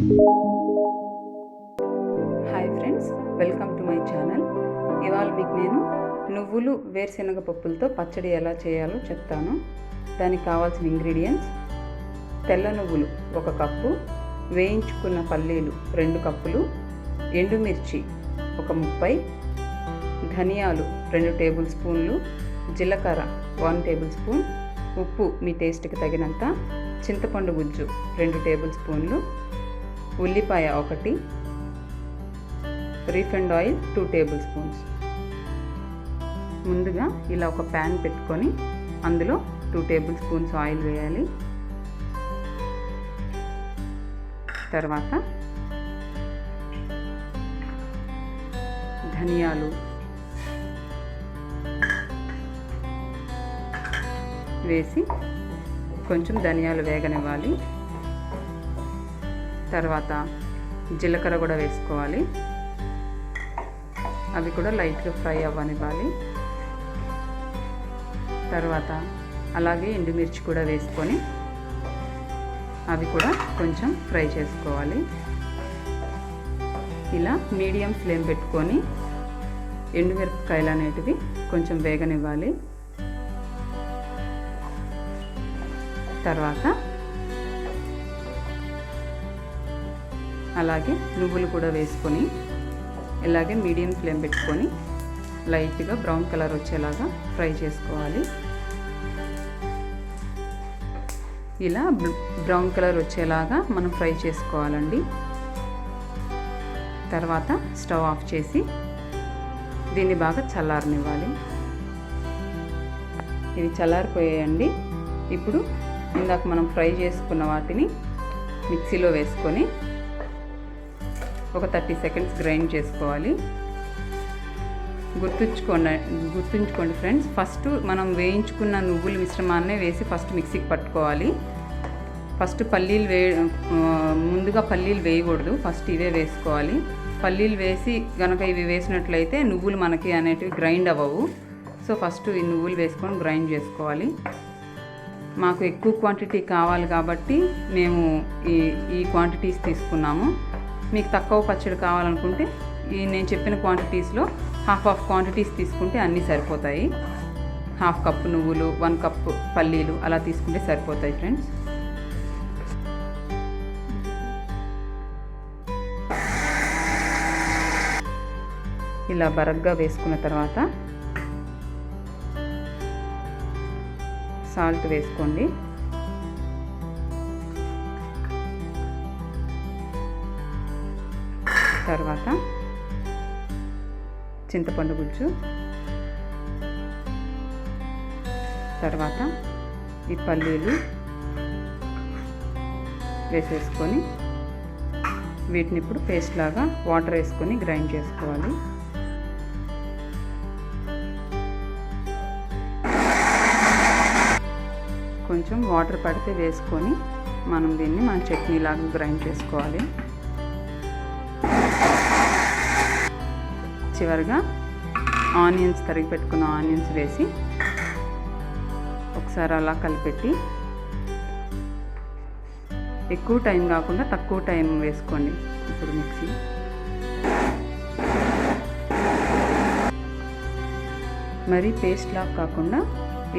Hi friends, welcome to my channel. ఇవాళ మీకు నేను నువ్వులు వేరుశనగ పప్పులతో పచ్చడి ఎలా చేయాలో చెప్తాను. దానికి కావాల్సిన ఇంగ్రీడియంట్స్: తెల్ల నువ్వులు 1 కప్పు, వేయించుకున్న పల్లీలు 2 కప్పులు, ఎండుమిర్చి 30, ధనియాలు 2 టేబుల్ స్పూన్లు, జీలకర్ర 1 టేబుల్ స్పూన్, ఉప్పు మీ టేస్ట్కి తగినంత, చింతపండు గుజ్జు 2 టేబుల్ స్పూన్లు, ఉల్లిపాయ 1, రీఫైండ్ ఆయిల్ 2 టేబుల్ స్పూన్స్. ముందుగా ఇలా ఒక ప్యాన్ పెట్టుకొని అందులో 2 టేబుల్ స్పూన్స్ ఆయిల్ వేయాలి. తర్వాత ధనియాలు వేసి కొంచెం ధనియాలు వేగనివ్వాలి. తర్వాత జీలకర్ర కూడా వేసుకోవాలి, అవి కూడా లైట్గా ఫ్రై అవ్వనివ్వాలి. తర్వాత అలాగే ఎండుమిర్చి కూడా వేసుకొని అవి కూడా కొంచెం ఫ్రై చేసుకోవాలి. ఇలా మీడియం ఫ్లేమ్ పెట్టుకొని ఎండుమిరపకాయలు అనేటివి కొంచెం వేగనివ్వాలి. తర్వాత అలాగే నువ్వులు కూడా వేసుకొని ఇలాగే మీడియం ఫ్లేమ్ పెట్టుకొని లైట్గా బ్రౌన్ కలర్ వచ్చేలాగా ఫ్రై చేసుకోవాలి. ఇలా బ్రౌన్ కలర్ వచ్చేలాగా మనం ఫ్రై చేసుకోవాలండి. తర్వాత స్టవ్ ఆఫ్ చేసి దీన్ని బాగా చల్లారనివ్వాలి. ఇవి చల్లారిపోయాయండి. ఇప్పుడు ఇందాక మనం ఫ్రై చేసుకున్న వాటిని మిక్సీలో వేసుకొని ఒక 30 సెకండ్స్ గ్రైండ్ చేసుకోవాలి. గుర్తుంచుకోండి ఫ్రెండ్స్, ఫస్ట్ మనం వేయించుకున్న నువ్వుల మిశ్రమాన్నే వేసి ఫస్ట్ మిక్సీకి పట్టుకోవాలి. ఫస్ట్ ముందుగా పల్లీలు వేయకూడదు, ఫస్ట్ ఇవే వేసుకోవాలి. పల్లీలు వేసి కనుక ఇవి వేసినట్లయితే నువ్వులు మనకి అనేటివి గ్రైండ్ అవ్వవు. సో ఫస్ట్ ఈ నువ్వులు వేసుకొని గ్రైండ్ చేసుకోవాలి. మాకు ఎక్కువ క్వాంటిటీ కావాలి కాబట్టి మేము ఈ క్వాంటిటీస్ తీసుకున్నాము. మీకు తక్కువ పచ్చడి కావాలనుకుంటే నేను చెప్పిన క్వాంటిటీస్లో హాఫ్ క్వాంటిటీస్ తీసుకుంటే అన్నీ సరిపోతాయి. 1/2 కప్పు నువ్వులు, 1 కప్పు పల్లీలు అలా తీసుకుంటే సరిపోతాయి ఫ్రెండ్స్. ఇలా బరగ్గా వేసుకున్న తర్వాత సాల్ట్ వేసుకోండి. తర్వాత చింతపండు గుజ్జు, తర్వాత ఈ పల్లీలు వేసేసుకొని వీటిని ఇప్పుడు పేస్ట్ లాగా వాటర్ వేసుకొని గ్రైండ్ చేసుకోవాలి. కొంచెం వాటర్ పడితే వేసుకొని మనం దీన్ని చట్నీ లాగా గ్రైండ్ చేసుకోవాలి. చివరిగా ఆనియన్స్ తరిగి పెట్టుకున్న ఆనియన్స్ వేసి ఒకసారి అలా కలిపెట్టి ఎక్కువ టైం కాకుండా తక్కువ టైం వేసుకోండి. ఇప్పుడు మిక్సీ మరి పేస్ట్ లాగా కాకుండా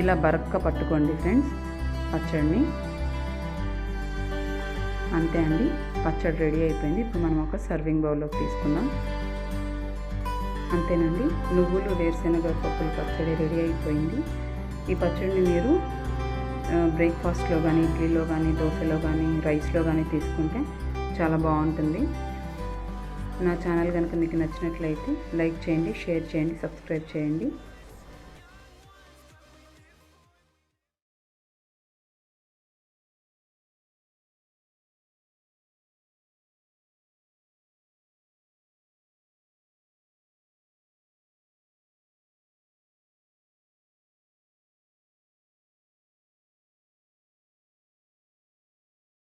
ఇలా బరక్గా పట్టుకోండి ఫ్రెండ్స్ పచ్చడిని. అంతే అండి, పచ్చడి రెడీ అయిపోయింది. ఇప్పుడు మనం ఒక సర్వింగ్ బౌల్లోకి తీసుకుందాం. అంతేనండి, నువ్వులు వేరుశనగ పప్పుల పచ్చడి రెడీ అయిపోయింది. ఈ పచ్చడిని మీరు బ్రేక్ఫాస్ట్లో కానీ, ఇడ్లీలో కానీ, దోశలో కానీ, రైస్లో కానీ తీసుకుంటే చాలా బాగుంటుంది. నా ఛానల్ కనుక మీకు నచ్చినట్లయితే లైక్ చేయండి, షేర్ చేయండి, సబ్స్క్రైబ్ చేయండి.